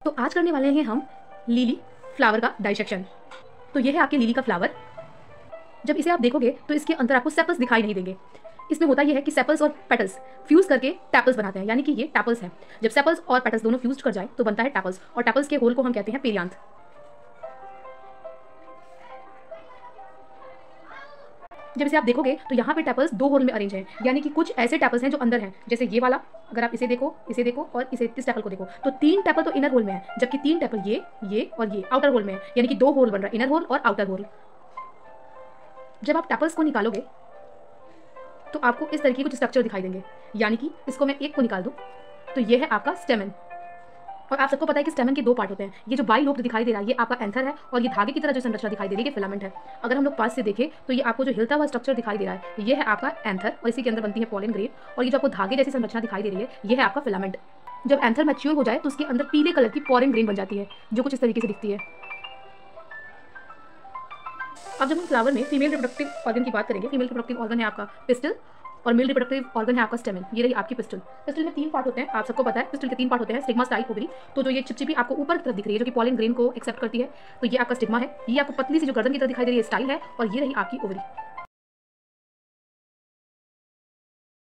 तो आज करने वाले हैं हम लिली फ्लावर का डाइसेक्शन। तो ये है आपके लिली का फ्लावर। जब इसे आप देखोगे तो इसके अंदर आपको सेपल्स दिखाई नहीं देंगे। इसमें होता यह है कि सेपल्स और पेटल्स फ्यूज करके टैपल्स बनाते हैं, यानी कि ये टैपल्स हैं। जब सेपल्स और पेटल्स दोनों फ्यूज कर जाए तो बनता है टैपल्स, और टैपल्स के होल को हम कहते हैं पेरियांथ। जब इसे आप देखोगे तो यहाँ पे टैपल्स दो होल में अरेंज हैं, यानी कि कुछ ऐसे टैपल्स हैं जो अंदर हैं, जैसे ये वाला। अगर आप इसे देखो और इस टैपल को देखो तो 3 टैपल तो इनर होल में है, जबकि 3 टैपल ये और ये आउटर होल में है, यानी कि 2 होल बन रहा है, इनर होल और आउटर होल। जब आप टैपल्स को निकालोगे तो आपको इस तरीके के कुछ स्ट्रक्चर दिखाई देंगे, यानी कि इसको मैं एक को निकाल दूं तो ये है आपका स्टेमन। और आप सबको पता है कि स्टेमन के 2 पार्ट होते हैं। ये जो बाई लोब दिखाई दे रहा है ये आपका एंथर है, और ये धागे की तरह जो संरचना दिखाई दे रही है ये फिलामेंट है। अगर हम लोग पास से देखें तो ये आपको जो हिलता हुआ स्ट्रक्चर दिखाई दे रहा है ये है आपका एंथर, और इसी के अंदर बनती है पॉलन ग्रेन। और ये जो आपको धागे जैसी संरचना दिखाई दे रही है ये है आपका फिलामेंट। जब एंथर मैच्योर हो जाए तो उसके अंदर पीले कलर की पॉलन ग्रेन बन जाती है, जो कुछ इस तरीके से दिखती है। अब जब हम फ्लावर में फीमेल रिप्रोडक्टिव ऑर्गन की बात करेंगे, फीमेल रिप्रोडक्टिव ऑर्गन है आपका पिस्टल, और मेल रिप्रोडक्टिव ऑर्गन है आपका स्टेमन। ये रही आपकी पिस्टल। पिस्टल में 3 पार्ट होते हैं, आप सबको पता है पिस्टल के 3 पार्ट होते हैं, स्टिग्मा, स्टाइल, ओवरी। तो जो ये चिपचिपी आपको ऊपर की तरफ दिख रही है जो कि पॉलन ग्रेन को एक्सेप्ट करती है, तो ये आपका स्टिग्मा है। ये आपको पतली सी जो गर्दन की तरफ दिखाई दे रही है स्टाइल है, और ये रही आपकी ओवरी।